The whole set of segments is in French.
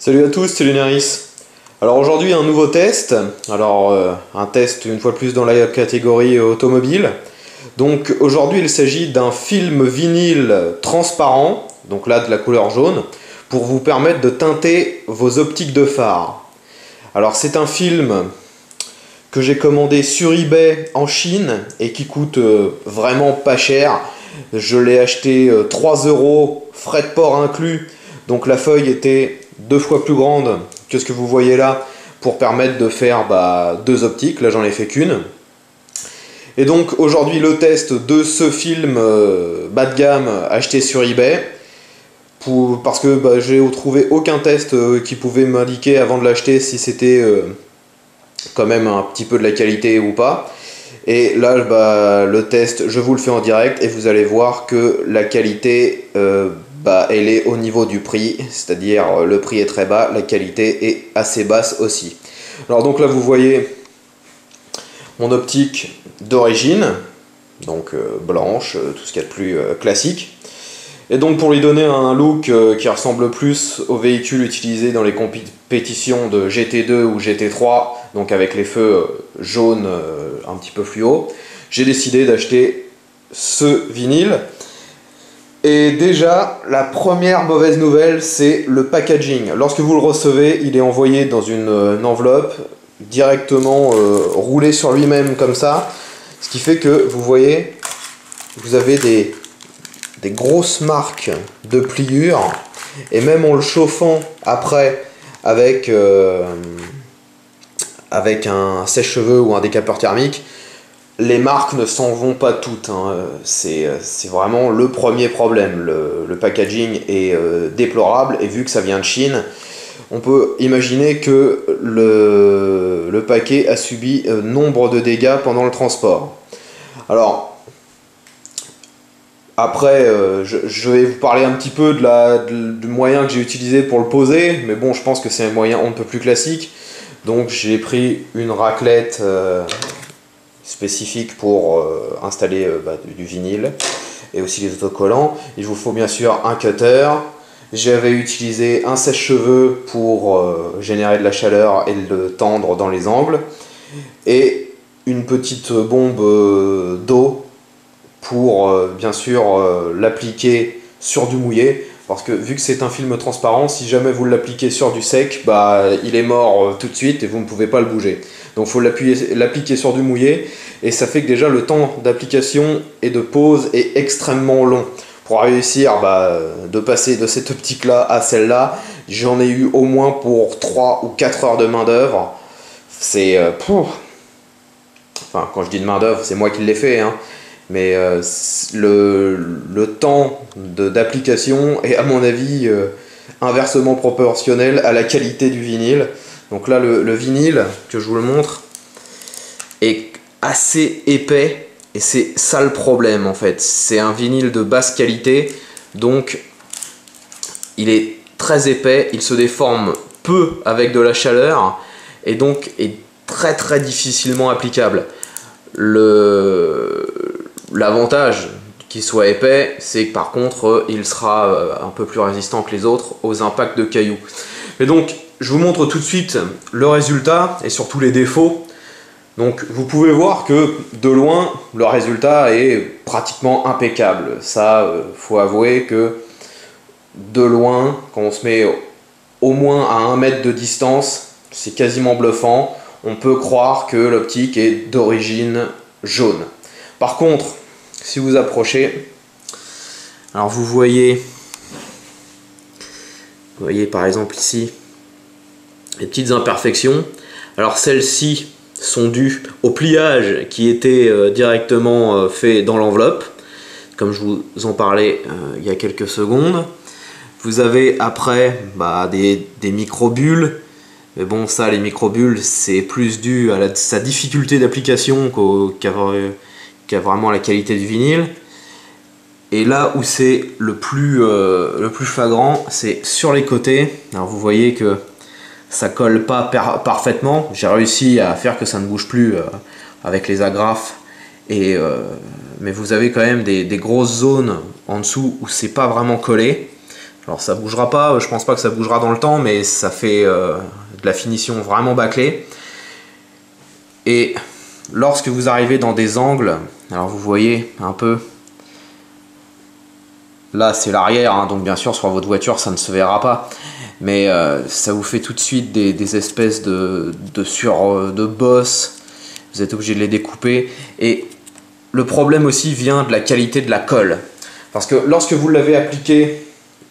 Salut à tous, c'est Lunaris. Alors aujourd'hui un nouveau test, un test une fois de plus dans la catégorie automobile. Donc aujourd'hui il s'agit d'un film vinyle transparent, donc là de la couleur jaune, pour vous permettre de teinter vos optiques de phare. Alors c'est un film que j'ai commandé sur eBay en Chine et qui coûte vraiment pas cher. Je l'ai acheté 3 €, frais de port inclus, donc la feuille était 2 fois plus grande que ce que vous voyez là pour permettre de faire deux optiques. Là j'en ai fait qu'une. Et donc aujourd'hui le test de ce film bas de gamme acheté sur eBay parce que j'ai trouvé aucun test qui pouvait m'indiquer avant de l'acheter si c'était quand même un petit peu de la qualité ou pas. Et là le test je vous le fais en direct et vous allez voir que la qualité elle est au niveau du prix, c'est-à-dire le prix est très bas, la qualité est assez basse aussi. Alors donc là vous voyez mon optique d'origine, donc blanche, tout ce qu'il y a de plus classique. Et donc pour lui donner un look qui ressemble plus au véhicule utilisé dans les compétitions de GT2 ou GT3, donc avec les feux jaunes un petit peu fluo, j'ai décidé d'acheter ce vinyle. Et déjà, la première mauvaise nouvelle, c'est le packaging. Lorsque vous le recevez, il est envoyé dans une enveloppe, directement roulé sur lui-même comme ça. Ce qui fait que, vous voyez, vous avez des grosses marques de pliure. Et même en le chauffant après avec un sèche-cheveux ou un décapeur thermique, les marques ne s'en vont pas toutes, hein. C'est vraiment le premier problème. Le packaging est déplorable et vu que ça vient de Chine, on peut imaginer que le paquet a subi nombre de dégâts pendant le transport. Alors, après, je vais vous parler un petit peu du moyen que j'ai utilisé pour le poser, mais bon, je pense que c'est un moyen on ne peut plus classique. Donc j'ai pris une raclette spécifique pour installer du vinyle et aussi les autocollants. Il vous faut bien sûr un cutter. J'avais utilisé un sèche-cheveux pour générer de la chaleur et le tendre dans les angles et une petite bombe d'eau pour bien sûr l'appliquer sur du mouillé, parce que vu que c'est un film transparent, si jamais vous l'appliquez sur du sec, il est mort tout de suite et vous ne pouvez pas le bouger. Donc il faut l'appliquer sur du mouillé, et ça fait que déjà le temps d'application et de pose est extrêmement long. Pour réussir de passer de cette optique là à celle là, j'en ai eu au moins pour 3 ou 4 heures de main d'œuvre. C'est enfin, quand je dis de main d'œuvre, c'est moi qui l'ai fait, hein. Mais le temps d'application est à mon avis inversement proportionnel à la qualité du vinyle. Donc là le vinyle, que je vous le montre, est assez épais et c'est ça le problème en fait. C'est un vinyle de basse qualité, donc il est très épais, il se déforme peu avec de la chaleur et donc est très difficilement applicable. L'avantage qu'il soit épais, c'est que par contre il sera un peu plus résistant que les autres aux impacts de cailloux. Et donc je vous montre tout de suite le résultat et surtout les défauts. Donc vous pouvez voir que de loin le résultat est pratiquement impeccable. Ça, faut avouer que de loin, quand on se met au moins à 1 mètre de distance, c'est quasiment bluffant. On peut croire que l'optique est d'origine jaune. Par contre, si vous approchez, alors vous voyez par exemple ici les petites imperfections. Alors celles-ci sont dues au pliage qui était directement fait dans l'enveloppe, comme je vous en parlais il y a quelques secondes. Vous avez après des micro-bulles, mais bon, ça, les micro-bulles, c'est plus dû à sa difficulté d'application qu'à vraiment la qualité du vinyle. Et là où c'est le plus flagrant, c'est sur les côtés. Alors vous voyez que ça colle pas parfaitement. J'ai réussi à faire que ça ne bouge plus avec les agrafes, mais vous avez quand même des grosses zones en dessous où c'est pas vraiment collé. Alors ça bougera pas, je pense pas que ça bougera dans le temps, mais ça fait de la finition vraiment bâclée. Et lorsque vous arrivez dans des angles, alors vous voyez un peu, là c'est l'arrière, hein, donc bien sûr sur votre voiture ça ne se verra pas, mais ça vous fait tout de suite des espèces de bosses, vous êtes obligé de les découper. Et le problème aussi vient de la qualité de la colle, parce que lorsque vous l'avez appliqué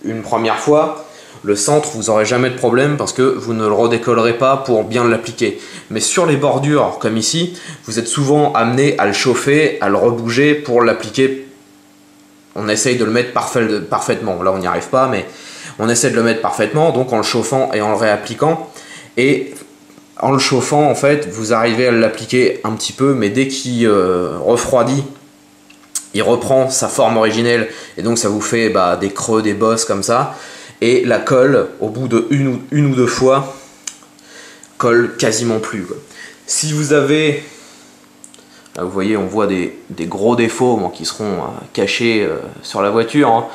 une première fois, le centre, vous n'aurez jamais de problème parce que vous ne le redécollerez pas pour bien l'appliquer. Mais sur les bordures, comme ici, vous êtes souvent amené à le chauffer, à le rebouger pour l'appliquer. On essaye de le mettre parfaitement. Là, on n'y arrive pas, mais on essaie de le mettre parfaitement, donc en le chauffant et en le réappliquant. Et en le chauffant, en fait, vous arrivez à l'appliquer un petit peu, mais dès qu'il refroidit, il reprend sa forme originelle et donc ça vous fait des creux, des bosses comme ça. Et la colle, au bout de une ou deux fois, colle quasiment plus, quoi. Si vous avez, là vous voyez, on voit des gros défauts qui seront cachés sur la voiture, hein.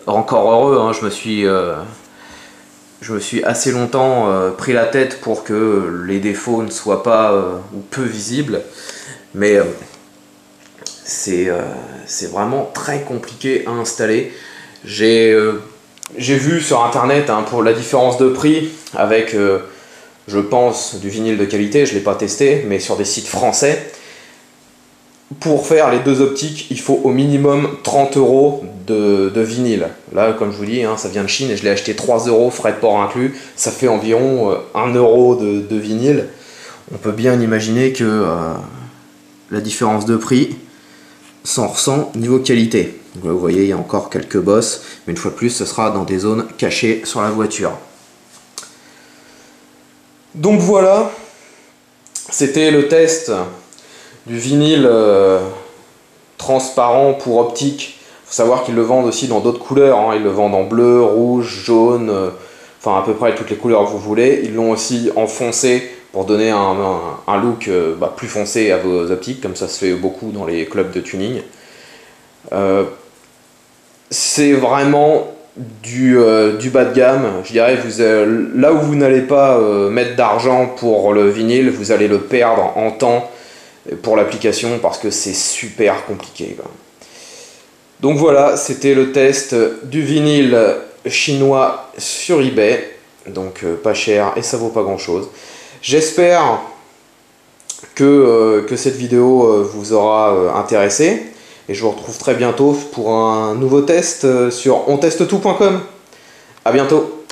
Encore heureux, hein, je me suis assez longtemps pris la tête pour que les défauts ne soient pas ou peu visibles, mais c'est vraiment très compliqué à installer. J'ai vu sur internet, hein, pour la différence de prix avec, je pense, du vinyle de qualité, je ne l'ai pas testé, mais sur des sites français, pour faire les deux optiques, il faut au minimum 30 € de vinyle. Là, comme je vous dis, hein, ça vient de Chine et je l'ai acheté 3 €, frais de port inclus, ça fait environ 1 € de vinyle. On peut bien imaginer que la différence de prix s'en ressent niveau qualité. Donc là, vous voyez, il y a encore quelques bosses, mais une fois de plus, ce sera dans des zones cachées sur la voiture. Donc voilà, c'était le test du vinyle transparent pour optique. Il faut savoir qu'ils le vendent aussi dans d'autres couleurs, hein. Ils le vendent en bleu, rouge, jaune, enfin à peu près toutes les couleurs que vous voulez. Ils l'ont aussi en foncé pour donner un look plus foncé à vos optiques, comme ça se fait beaucoup dans les clubs de tuning. C'est vraiment du bas de gamme, je dirais. Là où vous n'allez pas mettre d'argent pour le vinyle, vous allez le perdre en temps pour l'application parce que c'est super compliqué, quoi. Donc voilà, c'était le test du vinyle chinois sur eBay, donc pas cher et ça vaut pas grand chose. J'espère que cette vidéo vous aura intéressé et je vous retrouve très bientôt pour un nouveau test sur ontestetout.com. A bientôt.